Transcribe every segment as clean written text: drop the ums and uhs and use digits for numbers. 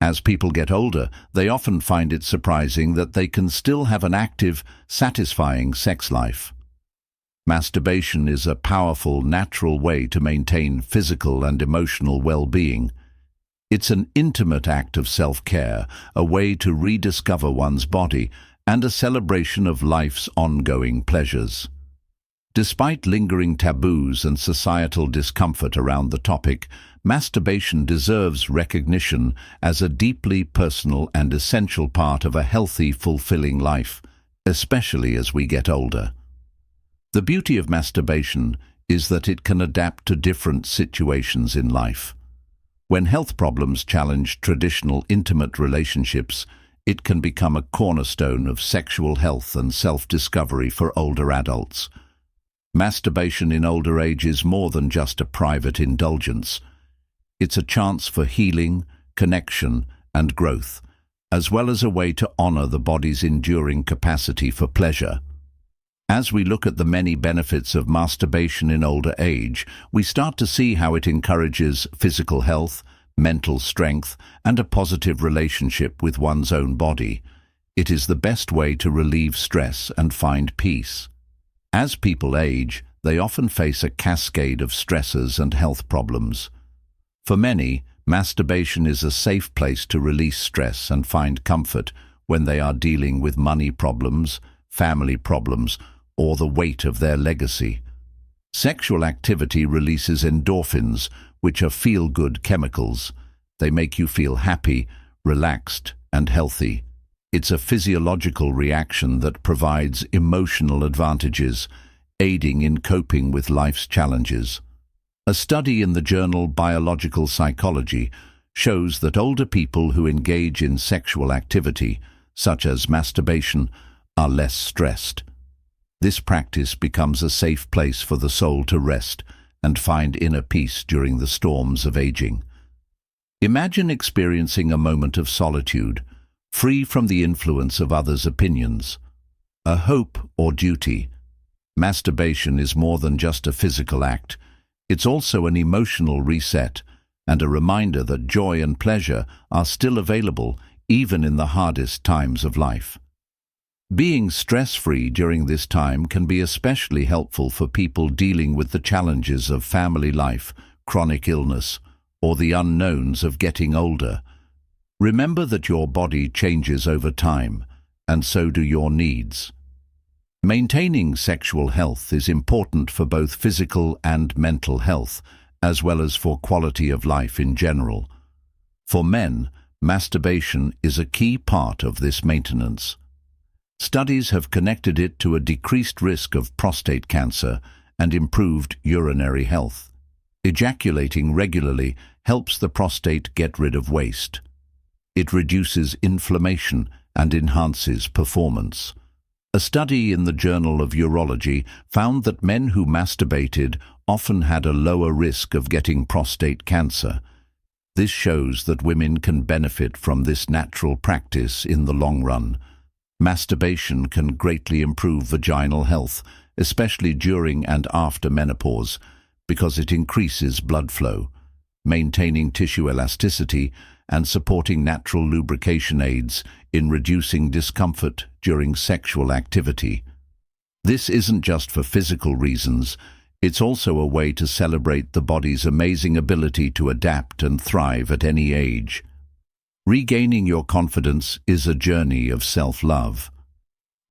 As people get older, they often find it surprising that they can still have an active, satisfying sex life. Masturbation is a powerful, natural way to maintain physical and emotional well-being. It's an intimate act of self-care, a way to rediscover one's body, and a celebration of life's ongoing pleasures. Despite lingering taboos and societal discomfort around the topic, masturbation deserves recognition as a deeply personal and essential part of a healthy, fulfilling life, especially as we get older. The beauty of masturbation is that it can adapt to different situations in life. When health problems challenge traditional intimate relationships, it can become a cornerstone of sexual health and self-discovery for older adults. Masturbation in older age is more than just a private indulgence. It's a chance for healing, connection, and growth, as well as a way to honor the body's enduring capacity for pleasure. As we look at the many benefits of masturbation in older age, we start to see how it encourages physical health, mental strength, and a positive relationship with one's own body. It is the best way to relieve stress and find peace. As people age, they often face a cascade of stressors and health problems. For many, masturbation is a safe place to release stress and find comfort when they are dealing with money problems, family problems, or the weight of their legacy. Sexual activity releases endorphins, which are feel-good chemicals. They make you feel happy, relaxed, and healthy. It's a physiological reaction that provides emotional advantages, aiding in coping with life's challenges. A study in the journal Biological Psychology shows that older people who engage in sexual activity, such as masturbation, are less stressed. This practice becomes a safe place for the soul to rest and find inner peace during the storms of aging. Imagine experiencing a moment of solitude, free from the influence of others' opinions. A hope or duty. Masturbation is more than just a physical act. It's also an emotional reset and a reminder that joy and pleasure are still available even in the hardest times of life. Being stress-free during this time can be especially helpful for people dealing with the challenges of family life, chronic illness, or the unknowns of getting older. Remember that your body changes over time, and so do your needs. Maintaining sexual health is important for both physical and mental health, as well as for quality of life in general. For men, masturbation is a key part of this maintenance. Studies have connected it to a decreased risk of prostate cancer and improved urinary health. Ejaculating regularly helps the prostate get rid of waste. It reduces inflammation and enhances performance. A study in the Journal of Urology found that men who masturbated often had a lower risk of getting prostate cancer. This shows that women can benefit from this natural practice in the long run. Masturbation can greatly improve vaginal health, especially during and after menopause, because it increases blood flow, maintaining tissue elasticity and supporting natural lubrication aids in reducing discomfort during sexual activity. This isn't just for physical reasons, it's also a way to celebrate the body's amazing ability to adapt and thrive at any age. Regaining your confidence is a journey of self-love.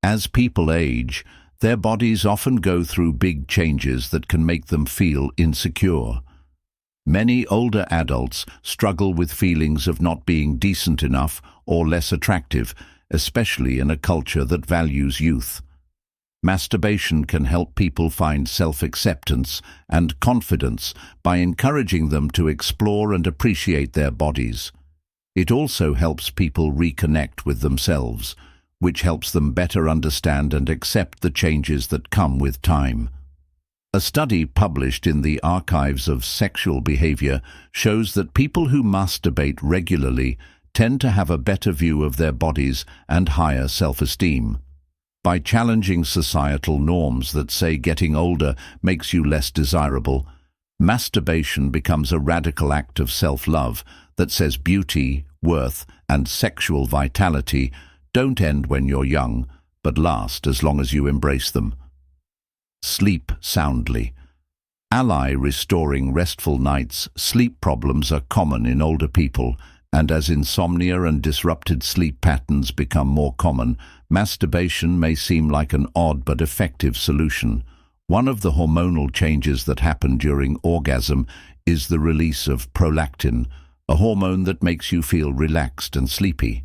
As people age, their bodies often go through big changes that can make them feel insecure. Many older adults struggle with feelings of not being decent enough or less attractive, especially in a culture that values youth. Masturbation can help people find self-acceptance and confidence by encouraging them to explore and appreciate their bodies. It also helps people reconnect with themselves, which helps them better understand and accept the changes that come with time. A study published in the Archives of Sexual Behavior shows that people who masturbate regularly tend to have a better view of their bodies and higher self-esteem. By challenging societal norms that say getting older makes you less desirable, masturbation becomes a radical act of self-love that says beauty, worth, and sexual vitality don't end when you're young, but last as long as you embrace them. Sleep soundly. Ally restoring restful nights. Sleep problems are common in older people, and as insomnia and disrupted sleep patterns become more common, masturbation may seem like an odd but effective solution. One of the hormonal changes that happen during orgasm is the release of prolactin, a hormone that makes you feel relaxed and sleepy.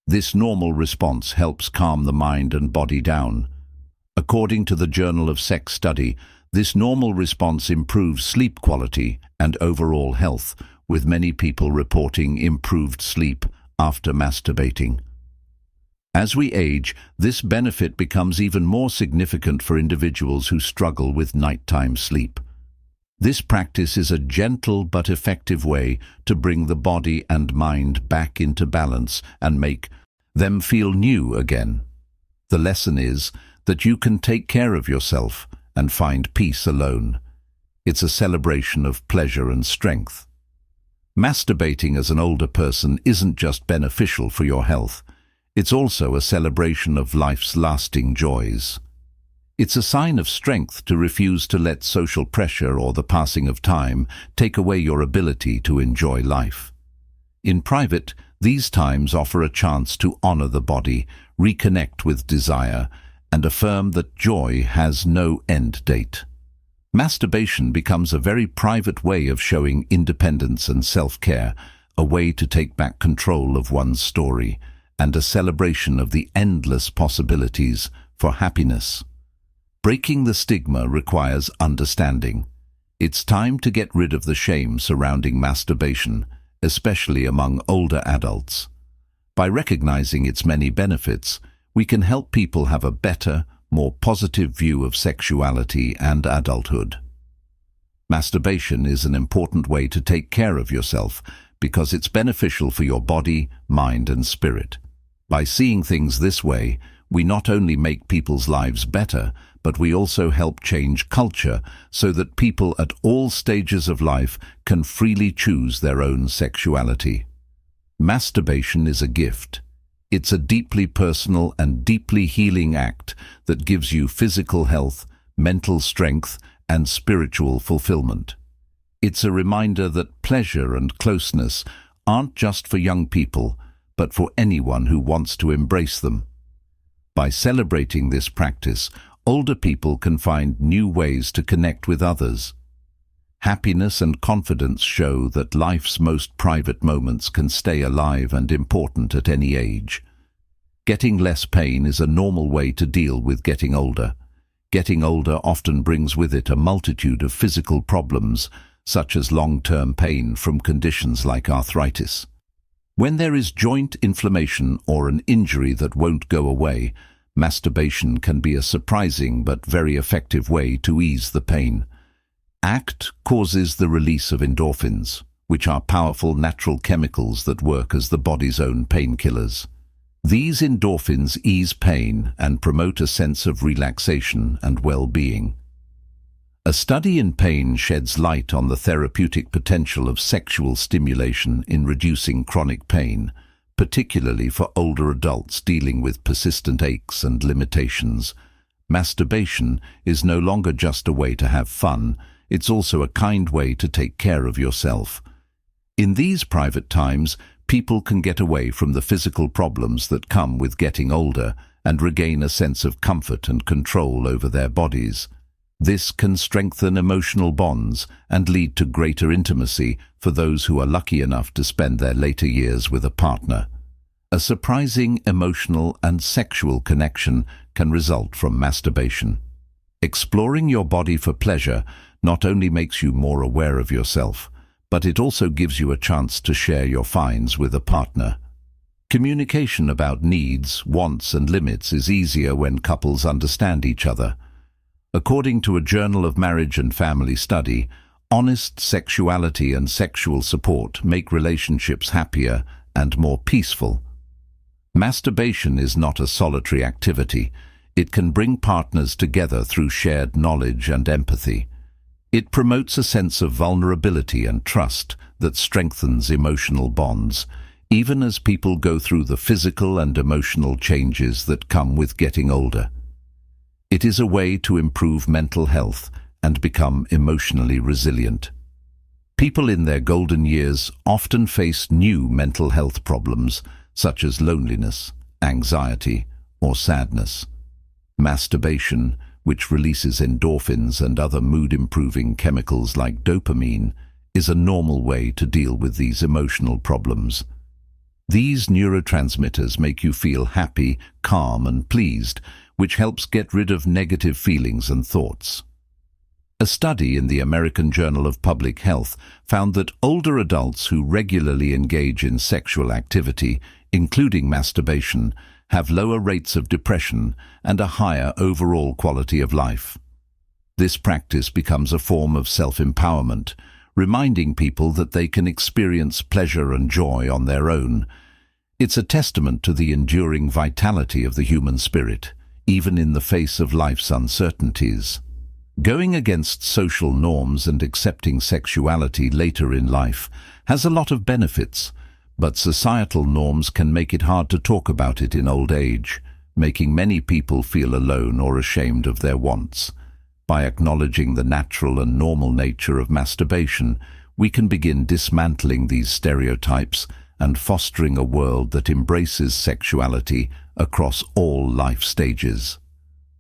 This normal response helps calm the mind and body down. According to the Journal of Sex Study, this normal response improves sleep quality and overall health, with many people reporting improved sleep after masturbating. As we age, this benefit becomes even more significant for individuals who struggle with nighttime sleep. This practice is a gentle but effective way to bring the body and mind back into balance and make them feel new again. The lesson is that you can take care of yourself and find peace alone. It's a celebration of pleasure and strength. Masturbating as an older person isn't just beneficial for your health, it's also a celebration of life's lasting joys. It's a sign of strength to refuse to let social pressure or the passing of time take away your ability to enjoy life. In private, these times offer a chance to honor the body, reconnect with desire, and affirm that joy has no end date. Masturbation becomes a very private way of showing independence and self-care, a way to take back control of one's story, and a celebration of the endless possibilities for happiness. Breaking the stigma requires understanding. It's time to get rid of the shame surrounding masturbation, especially among older adults. By recognizing its many benefits, we can help people have a better, more positive view of sexuality and adulthood. Masturbation is an important way to take care of yourself because it's beneficial for your body, mind, and spirit. By seeing things this way, we not only make people's lives better, but we also help change culture so that people at all stages of life can freely choose their own sexuality. Masturbation is a gift. It's a deeply personal and deeply healing act that gives you physical health, mental strength, and spiritual fulfillment. It's a reminder that pleasure and closeness aren't just for young people, but for anyone who wants to embrace them. By celebrating this practice, older people can find new ways to connect with others. Happiness and confidence show that life's most private moments can stay alive and important at any age. Getting less pain is a normal way to deal with getting older. Getting older often brings with it a multitude of physical problems, such as long-term pain from conditions like arthritis. When there is joint inflammation or an injury that won't go away, masturbation can be a surprising but very effective way to ease the pain. ACT causes the release of endorphins, which are powerful natural chemicals that work as the body's own painkillers. These endorphins ease pain and promote a sense of relaxation and well-being. A study in pain sheds light on the therapeutic potential of sexual stimulation in reducing chronic pain, particularly for older adults dealing with persistent aches and limitations. Masturbation is no longer just a way to have fun, it's also a kind way to take care of yourself. In these private times, people can get away from the physical problems that come with getting older and regain a sense of comfort and control over their bodies. This can strengthen emotional bonds and lead to greater intimacy for those who are lucky enough to spend their later years with a partner. A surprising emotional and sexual connection can result from masturbation. Exploring your body for pleasure not only makes you more aware of yourself, but it also gives you a chance to share your finds with a partner. Communication about needs, wants, and limits is easier when couples understand each other. According to a Journal of Marriage and Family study, honest sexuality and sexual support make relationships happier and more peaceful. Masturbation is not a solitary activity. It can bring partners together through shared knowledge and empathy. It promotes a sense of vulnerability and trust that strengthens emotional bonds. even as people go through the physical and emotional changes that come with getting older. It is a way to improve mental health and become emotionally resilient. People in their golden years often face new mental health problems such as loneliness, anxiety, or sadness. Masturbation, which releases endorphins and other mood-improving chemicals like dopamine, is a normal way to deal with these emotional problems. These neurotransmitters make you feel happy, calm, and pleased, which helps get rid of negative feelings and thoughts. A study in the American Journal of Public Health found that older adults who regularly engage in sexual activity, including masturbation, have lower rates of depression and a higher overall quality of life. This practice becomes a form of self-empowerment, reminding people that they can experience pleasure and joy on their own. It's a testament to the enduring vitality of the human spirit, even in the face of life's uncertainties. Going against social norms and accepting sexuality later in life has a lot of benefits, but societal norms can make it hard to talk about it in old age, making many people feel alone or ashamed of their wants. By acknowledging the natural and normal nature of masturbation, we can begin dismantling these stereotypes and fostering a world that embraces sexuality across all life stages.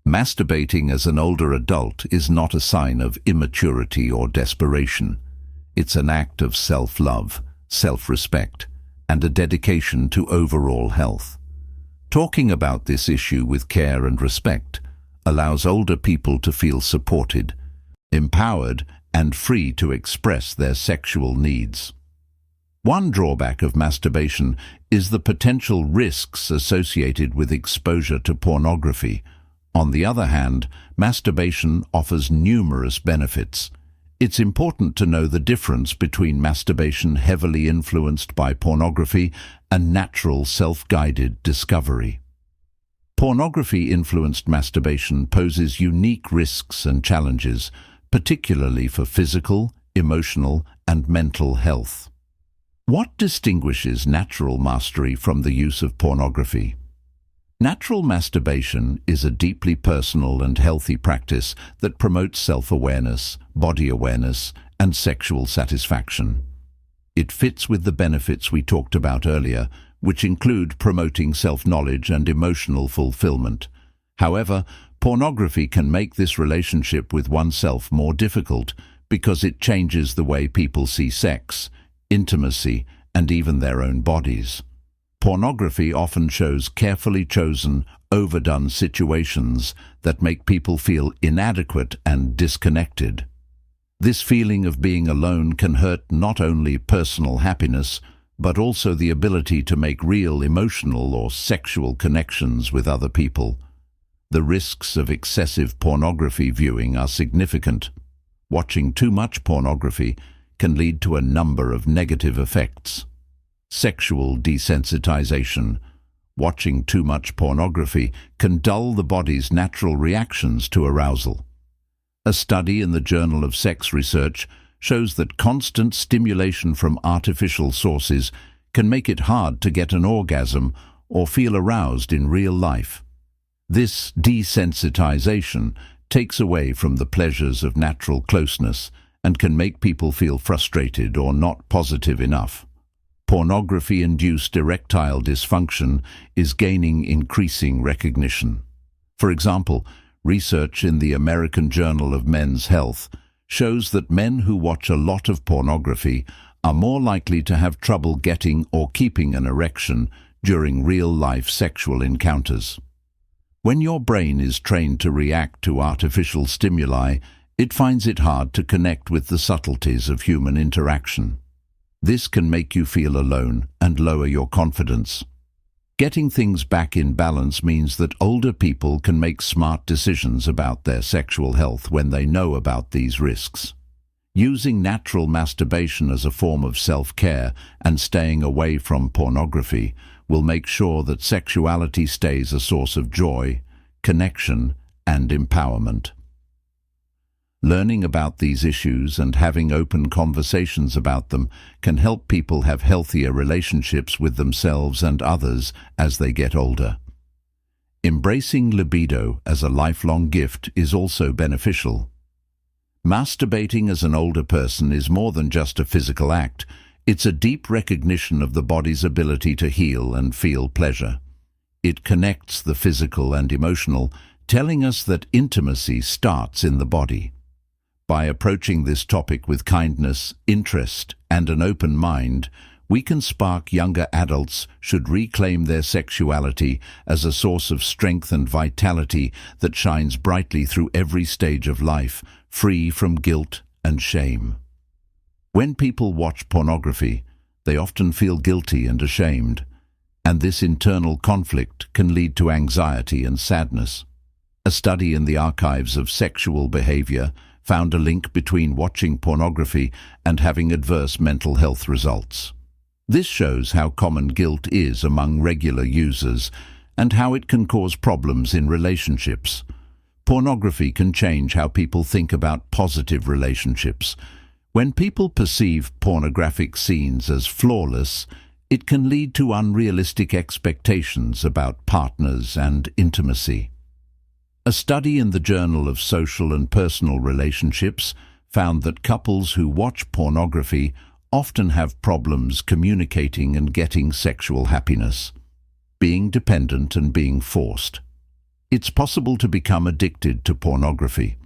Masturbating as an older adult is not a sign of immaturity or desperation. It's an act of self-love, self-respect, and a dedication to overall health. Talking about this issue with care and respect allows older people to feel supported, empowered, and free to express their sexual needs. One drawback of masturbation is the potential risks associated with exposure to pornography. On the other hand, masturbation offers numerous benefits. It's important to know the difference between masturbation heavily influenced by pornography and natural self-guided discovery. Pornography-influenced masturbation poses unique risks and challenges, particularly for physical, emotional, and mental health. What distinguishes natural mastery from the use of pornography? Natural masturbation is a deeply personal and healthy practice that promotes self-awareness, body awareness, and sexual satisfaction. It fits with the benefits we talked about earlier, which include promoting self-knowledge and emotional fulfillment. However, pornography can make this relationship with oneself more difficult because it changes the way people see sex, intimacy, and even their own bodies. Pornography often shows carefully chosen, overdone situations that make people feel inadequate and disconnected. This feeling of being alone can hurt not only personal happiness, but also the ability to make real emotional or sexual connections with other people. The risks of excessive pornography viewing are significant. Watching too much pornography can lead to a number of negative effects. Sexual desensitization. Watching too much pornography can dull the body's natural reactions to arousal. A study in the Journal of Sex Research shows that constant stimulation from artificial sources can make it hard to get an orgasm or feel aroused in real life. This desensitization takes away from the pleasures of natural closeness and can make people feel frustrated or not positive enough. Pornography-induced erectile dysfunction is gaining increasing recognition. For example, research in the American Journal of Men's Health shows that men who watch a lot of pornography are more likely to have trouble getting or keeping an erection during real-life sexual encounters. When your brain is trained to react to artificial stimuli, it finds it hard to connect with the subtleties of human interaction. This can make you feel alone and lower your confidence. Getting things back in balance means that older people can make smart decisions about their sexual health when they know about these risks. Using natural masturbation as a form of self-care and staying away from pornography will make sure that sexuality stays a source of joy, connection, and empowerment. Learning about these issues and having open conversations about them can help people have healthier relationships with themselves and others as they get older. Embracing libido as a lifelong gift is also beneficial. Masturbating as an older person is more than just a physical act. It's a deep recognition of the body's ability to heal and feel pleasure. It connects the physical and emotional, telling us that intimacy starts in the body. By approaching this topic with kindness, interest, and an open mind, we can spark younger adults should reclaim their sexuality as a source of strength and vitality that shines brightly through every stage of life, free from guilt and shame. When people watch pornography, they often feel guilty and ashamed, and this internal conflict can lead to anxiety and sadness. A study in the archives of sexual behavior found a link between watching pornography and having adverse mental health results. This shows how common guilt is among regular users and how it can cause problems in relationships. Pornography can change how people think about positive relationships. When people perceive pornographic scenes as flawless, it can lead to unrealistic expectations about partners and intimacy. A study in the Journal of Social and Personal Relationships found that couples who watch pornography often have problems communicating and getting sexual happiness, being dependent and being forced. It's possible to become addicted to pornography.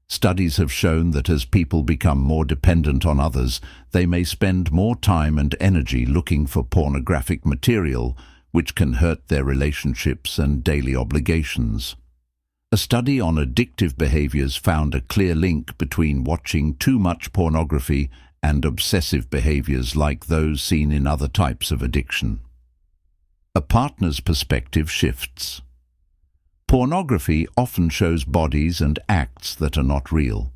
Studies have shown that as people become more dependent on others, they may spend more time and energy looking for pornographic material, which can hurt their relationships and daily obligations. A study on addictive behaviors found a clear link between watching too much pornography and obsessive behaviors like those seen in other types of addiction. A partner's perspective shifts. Pornography often shows bodies and acts that are not real.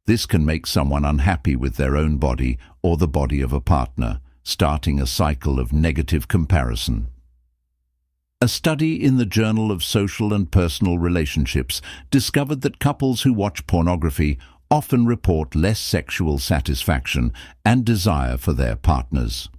This can make someone unhappy with their own body or the body of a partner, starting a cycle of negative comparison. A study in the Journal of Social and Personal Relationships discovered that couples who watch pornography often report less sexual satisfaction and desire for their partners.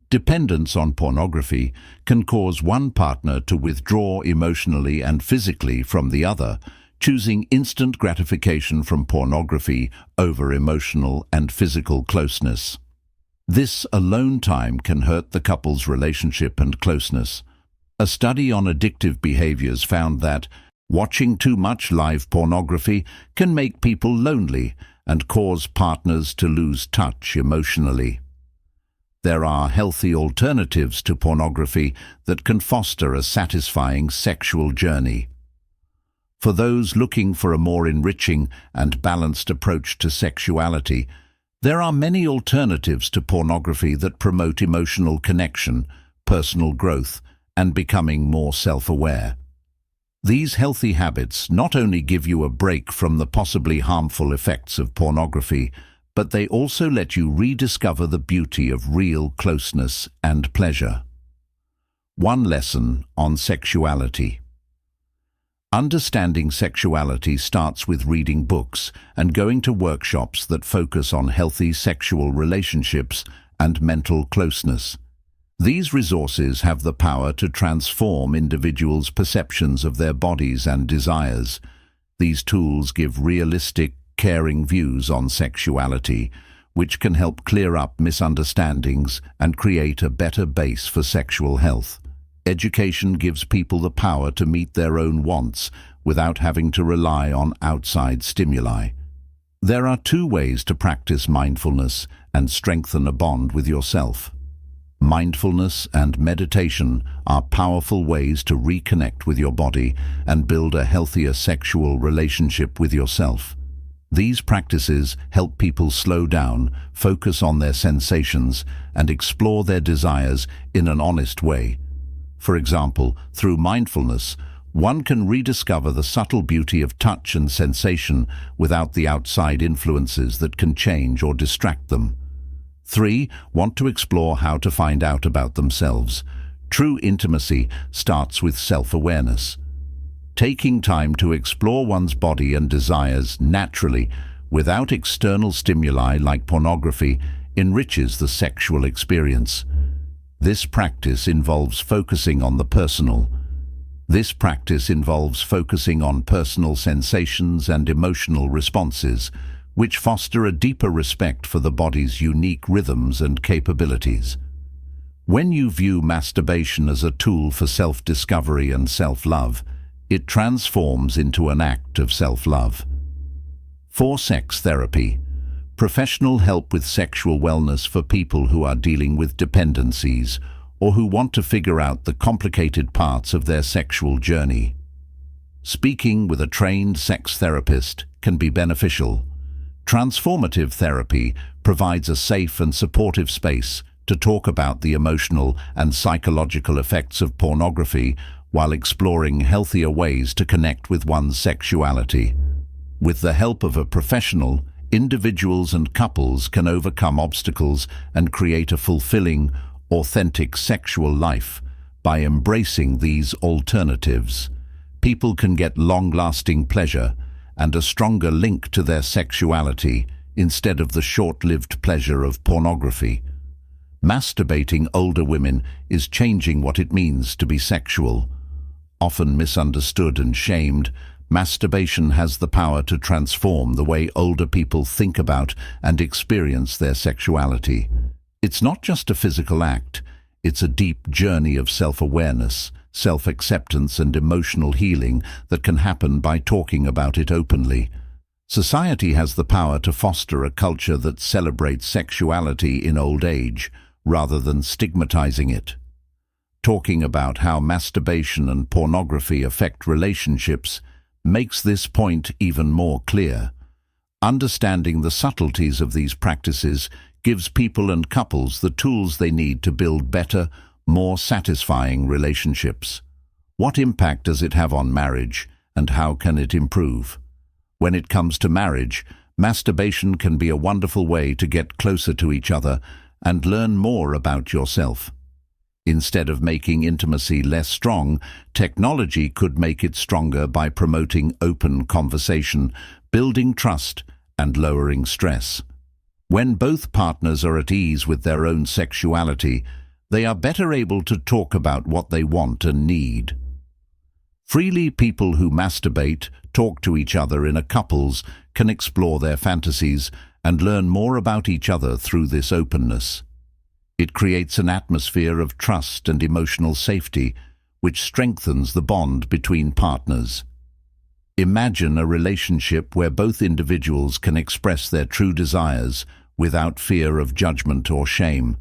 Dependence on pornography can cause one partner to withdraw emotionally and physically from the other, choosing instant gratification from pornography over emotional and physical closeness. This alone time can hurt the couple's relationship and closeness. A study on addictive behaviors found that watching too much live pornography can make people lonely and cause partners to lose touch emotionally. There are healthy alternatives to pornography that can foster a satisfying sexual journey. For those looking for a more enriching and balanced approach to sexuality, there are many alternatives to pornography that promote emotional connection, personal growth, and becoming more self-aware. These healthy habits not only give you a break from the possibly harmful effects of pornography, but they also let you rediscover the beauty of real closeness and pleasure. One lesson on sexuality. Understanding sexuality starts with reading books and going to workshops that focus on healthy sexual relationships and mental closeness. These resources have the power to transform individuals' perceptions of their bodies and desires. These tools give realistic, caring views on sexuality, which can help clear up misunderstandings and create a better base for sexual health. Education gives people the power to meet their own wants without having to rely on outside stimuli. There are two ways to practice mindfulness and strengthen a bond with yourself. Mindfulness and meditation are powerful ways to reconnect with your body and build a healthier sexual relationship with yourself. These practices help people slow down, focus on their sensations, and explore their desires in an honest way. For example, through mindfulness, one can rediscover the subtle beauty of touch and sensation without the outside influences that can change or distract them. 3. Want to explore how to find out about themselves. True intimacy starts with self-awareness. Taking time to explore one's body and desires naturally without external stimuli like pornography, enriches the sexual experience. This practice involves focusing on personal sensations and emotional responses, which foster a deeper respect for the body's unique rhythms and capabilities. When you view masturbation as a tool for self-discovery and self-love, it transforms into an act of self-love. For sex therapy, professional help with sexual wellness for people who are dealing with dependencies or who want to figure out the complicated parts of their sexual journey. Speaking with a trained sex therapist can be beneficial. Transformative therapy provides a safe and supportive space to talk about the emotional and psychological effects of pornography while exploring healthier ways to connect with one's sexuality. With the help of a professional, individuals and couples can overcome obstacles and create a fulfilling, authentic sexual life. By embracing these alternatives, people can get long-lasting pleasure and a stronger link to their sexuality instead of the short-lived pleasure of pornography. Masturbating older women is changing what it means to be sexual. Often misunderstood and shamed, masturbation has the power to transform the way older people think about and experience their sexuality. It's not just a physical act, it's a deep journey of self-awareness, self-acceptance and emotional healing that can happen by talking about it openly. Society has the power to foster a culture that celebrates sexuality in old age, rather than stigmatizing it. Talking about how masturbation and pornography affect relationships makes this point even more clear. Understanding the subtleties of these practices gives people and couples the tools they need to build better, more satisfying relationships. What impact does it have on marriage, and how can it improve? When it comes to marriage, masturbation can be a wonderful way to get closer to each other and learn more about yourself. Instead of making intimacy less strong, technology could make it stronger by promoting open conversation, building trust, and lowering stress. When both partners are at ease with their own sexuality, they are better able to talk about what they want and need. Freely, people who masturbate talk to each other in a couples can explore their fantasies and learn more about each other through this openness. It creates an atmosphere of trust and emotional safety, which strengthens the bond between partners. Imagine a relationship where both individuals can express their true desires without fear of judgment or shame.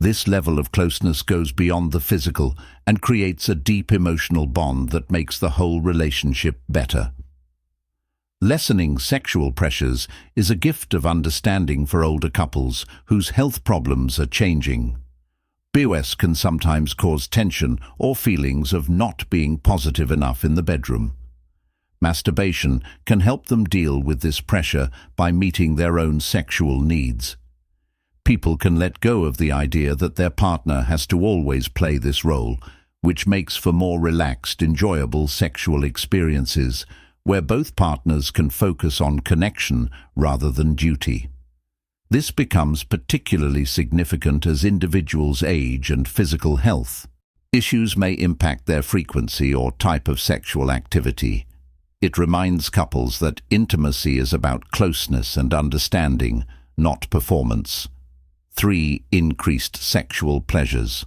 This level of closeness goes beyond the physical and creates a deep emotional bond that makes the whole relationship better. Lessening sexual pressures is a gift of understanding for older couples whose health problems are changing. POS can sometimes cause tension or feelings of not being positive enough in the bedroom. Masturbation can help them deal with this pressure by meeting their own sexual needs. People can let go of the idea that their partner has to always play this role, which makes for more relaxed, enjoyable sexual experiences, where both partners can focus on connection rather than duty. This becomes particularly significant as individuals age and physical health. Issues may impact their frequency or type of sexual activity. It reminds couples that intimacy is about closeness and understanding, not performance. 3. Increased sexual pleasures.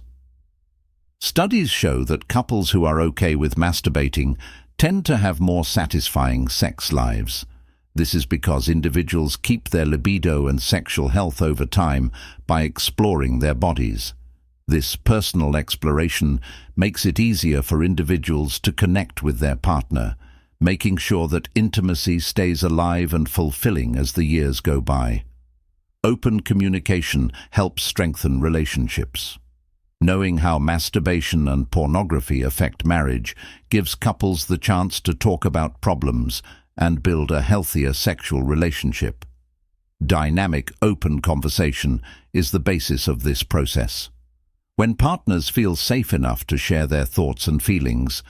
Studies show that couples who are okay with masturbating tend to have more satisfying sex lives. This is because individuals keep their libido and sexual health over time by exploring their bodies. This personal exploration makes it easier for individuals to connect with their partner, making sure that intimacy stays alive and fulfilling as the years go by. Open communication helps strengthen relationships. Knowing how masturbation and pornography affect marriage gives couples the chance to talk about problems and build a healthier sexual relationship. Dynamic, open conversation is the basis of this process. When partners feel safe enough to share their thoughts and feelings,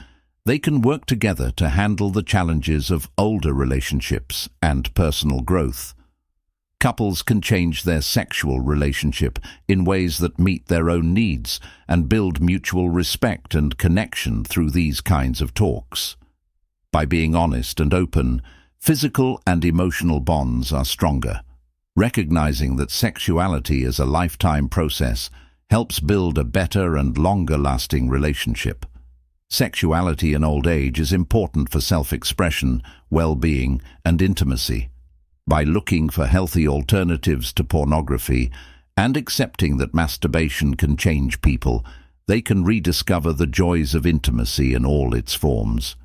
They can work together to handle the challenges of older relationships and personal growth. Couples can change their sexual relationship in ways that meet their own needs and build mutual respect and connection through these kinds of talks. By being honest and open, physical and emotional bonds are stronger. Recognizing that sexuality is a lifetime process helps build a better and longer-lasting relationship. Sexuality in old age is important for self-expression, well-being, and intimacy. By looking for healthy alternatives to pornography and accepting that masturbation can change people, they can rediscover the joys of intimacy in all its forms.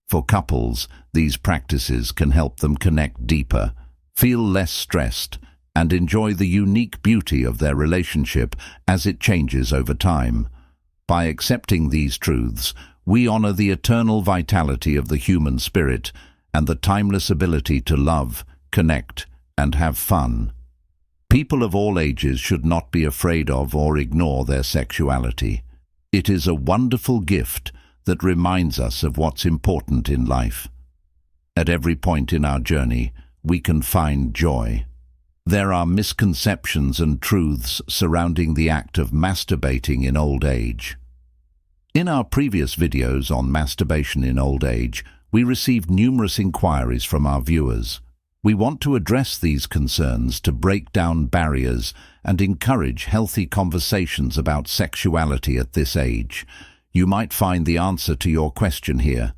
For couples, these practices can help them connect deeper, feel less stressed, and enjoy the unique beauty of their relationship as it changes over time. By accepting these truths, we honor the eternal vitality of the human spirit and the timeless ability to love, connect, and have fun. People of all ages should not be afraid of or ignore their sexuality. It is a wonderful gift that reminds us of what's important in life. At every point in our journey, we can find joy. There are misconceptions and truths surrounding the act of masturbating in old age. In our previous videos on masturbation in old age, we received numerous inquiries from our viewers. We want to address these concerns to break down barriers and encourage healthy conversations about sexuality at this age. You might find the answer to your question here.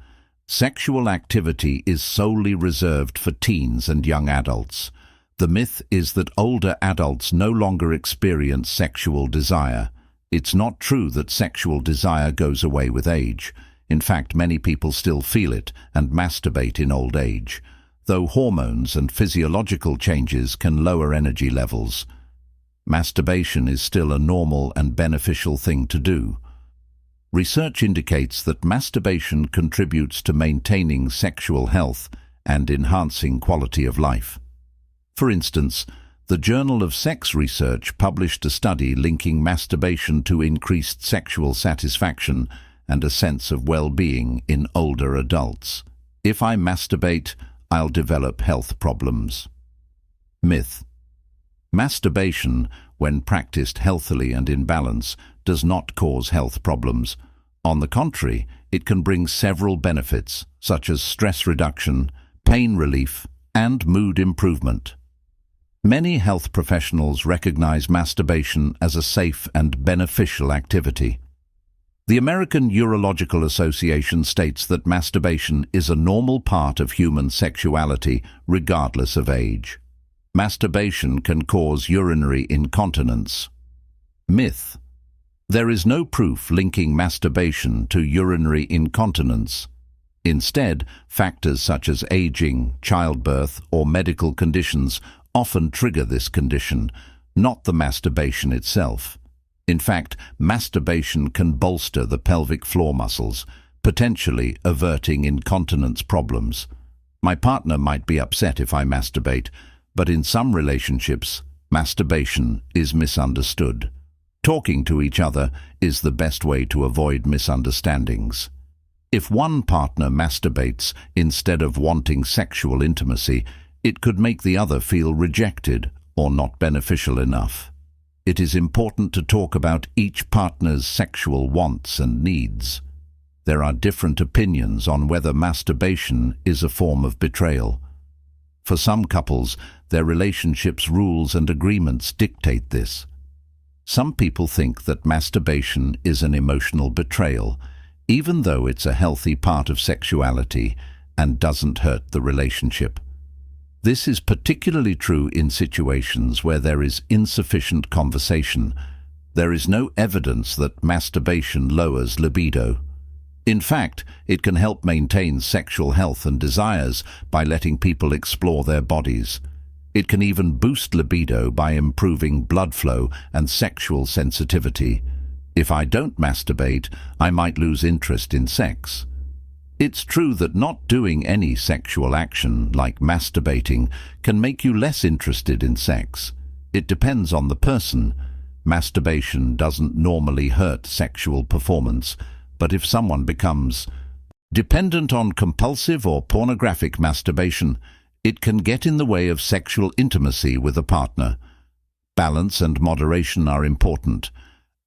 Sexual activity is solely reserved for teens and young adults. The myth is that older adults no longer experience sexual desire. It's not true that sexual desire goes away with age. In fact, many people still feel it and masturbate in old age, though hormones and physiological changes can lower energy levels. Masturbation is still a normal and beneficial thing to do. Research indicates that masturbation contributes to maintaining sexual health and enhancing quality of life. For instance, the Journal of Sex Research published a study linking masturbation to increased sexual satisfaction and a sense of well-being in older adults. If I masturbate, I'll develop health problems. Myth. Masturbation, when practiced healthily and in balance, does not cause health problems. On the contrary, it can bring several benefits, such as stress reduction, pain relief, and mood improvement. Many health professionals recognize masturbation as a safe and beneficial activity. The American Urological Association states that masturbation is a normal part of human sexuality, regardless of age. Masturbation can cause urinary incontinence. Myth. There is no proof linking masturbation to urinary incontinence. Instead, factors such as aging, childbirth, or medical conditions often trigger this condition, not the masturbation itself. In fact, masturbation can bolster the pelvic floor muscles, potentially averting incontinence problems. My partner might be upset if I masturbate, but in some relationships, masturbation is misunderstood. Talking to each other is the best way to avoid misunderstandings. If one partner masturbates instead of wanting sexual intimacy, it could make the other feel rejected or not beneficial enough. It is important to talk about each partner's sexual wants and needs. There are different opinions on whether masturbation is a form of betrayal. For some couples, their relationship's rules and agreements dictate this. Some people think that masturbation is an emotional betrayal, even though it's a healthy part of sexuality and doesn't hurt the relationship. This is particularly true in situations where there is insufficient conversation. There is no evidence that masturbation lowers libido. In fact, it can help maintain sexual health and desires by letting people explore their bodies. It can even boost libido by improving blood flow and sexual sensitivity. If I don't masturbate, I might lose interest in sex. It's true that not doing any sexual action, like masturbating, can make you less interested in sex. It depends on the person. Masturbation doesn't normally hurt sexual performance, but if someone becomes Dependent on compulsive or pornographic masturbation, it can get in the way of sexual intimacy with a partner. Balance and moderation are important.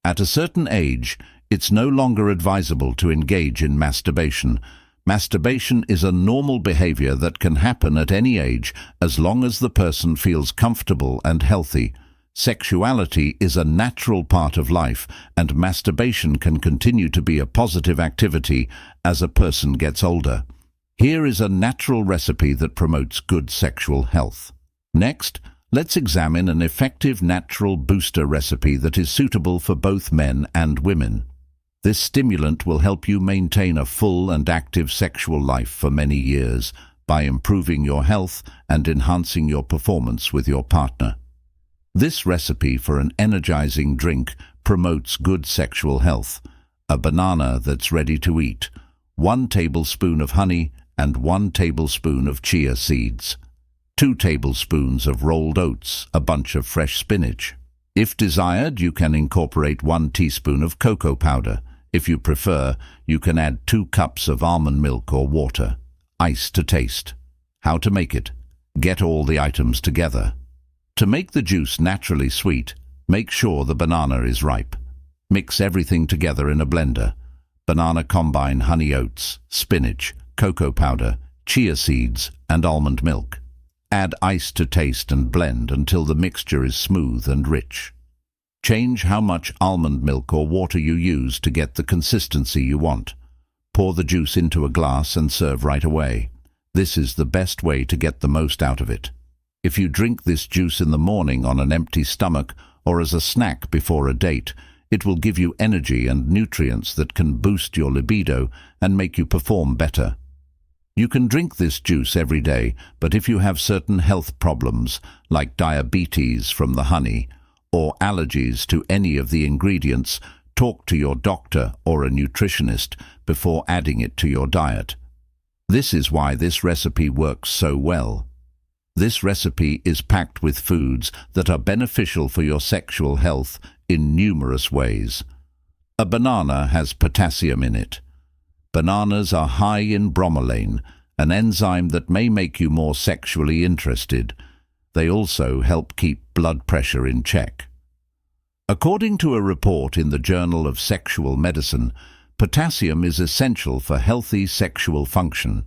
At a certain age, it's no longer advisable to engage in masturbation. Masturbation is a normal behavior that can happen at any age as long as the person feels comfortable and healthy. Sexuality is a natural part of life, and masturbation can continue to be a positive activity as a person gets older. Here is a natural recipe that promotes good sexual health. Next, let's examine an effective natural booster recipe that is suitable for both men and women. This stimulant will help you maintain a full and active sexual life for many years by improving your health and enhancing your performance with your partner. This recipe for an energizing drink promotes good sexual health. A banana that's ready to eat, 1 tablespoon of honey and 1 tablespoon of chia seeds, 2 tablespoons of rolled oats, a bunch of fresh spinach. If desired, you can incorporate 1 teaspoon of cocoa powder. If you prefer, you can add 2 cups of almond milk or water. Ice to taste. How to make it? Get all the items together. To make the juice naturally sweet, make sure the banana is ripe. Mix everything together in a blender. Banana combine honey oats, spinach, cocoa powder, chia seeds, and almond milk. Add ice to taste and blend until the mixture is smooth and rich. Change how much almond milk or water you use to get the consistency you want. Pour the juice into a glass and serve right away. This is the best way to get the most out of it. If you drink this juice in the morning on an empty stomach or as a snack before a date, it will give you energy and nutrients that can boost your libido and make you perform better. You can drink this juice every day, but if you have certain health problems, like diabetes from the honey, or allergies to any of the ingredients, talk to your doctor or a nutritionist before adding it to your diet. This is why this recipe works so well. This recipe is packed with foods that are beneficial for your sexual health in numerous ways. A banana has potassium in it. Bananas are high in bromelain, an enzyme that may make you more sexually interested. They also help keep blood pressure in check. According to a report in the Journal of Sexual Medicine, potassium is essential for healthy sexual function.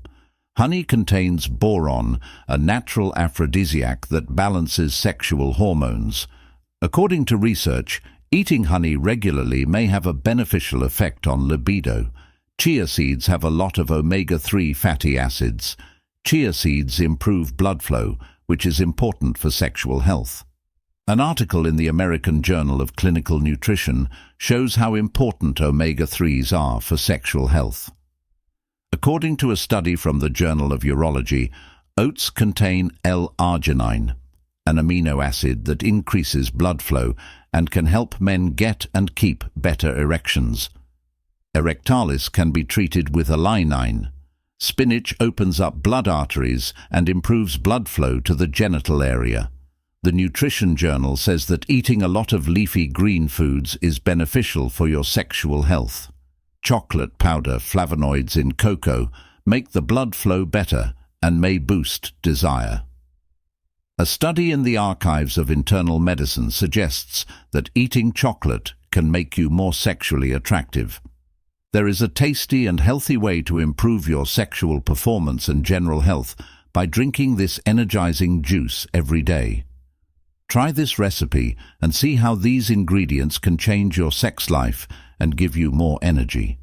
Honey contains boron, a natural aphrodisiac that balances sexual hormones. According to research, eating honey regularly may have a beneficial effect on libido. Chia seeds have a lot of omega-3 fatty acids. Chia seeds improve blood flow, which is important for sexual health. An article in the American Journal of Clinical Nutrition shows how important omega-3s are for sexual health. According to a study from the Journal of Urology, oats contain L-arginine, an amino acid that increases blood flow and can help men get and keep better erections. Erectalis can be treated with alanine. Spinach opens up blood arteries and improves blood flow to the genital area. The Nutrition Journal says that eating a lot of leafy green foods is beneficial for your sexual health. Chocolate powder flavonoids in cocoa make the blood flow better and may boost desire. A study in the Archives of Internal Medicine suggests that eating chocolate can make you more sexually attractive. There is a tasty and healthy way to improve your sexual performance and general health by drinking this energizing juice every day. Try this recipe and see how these ingredients can change your sex life and give you more energy.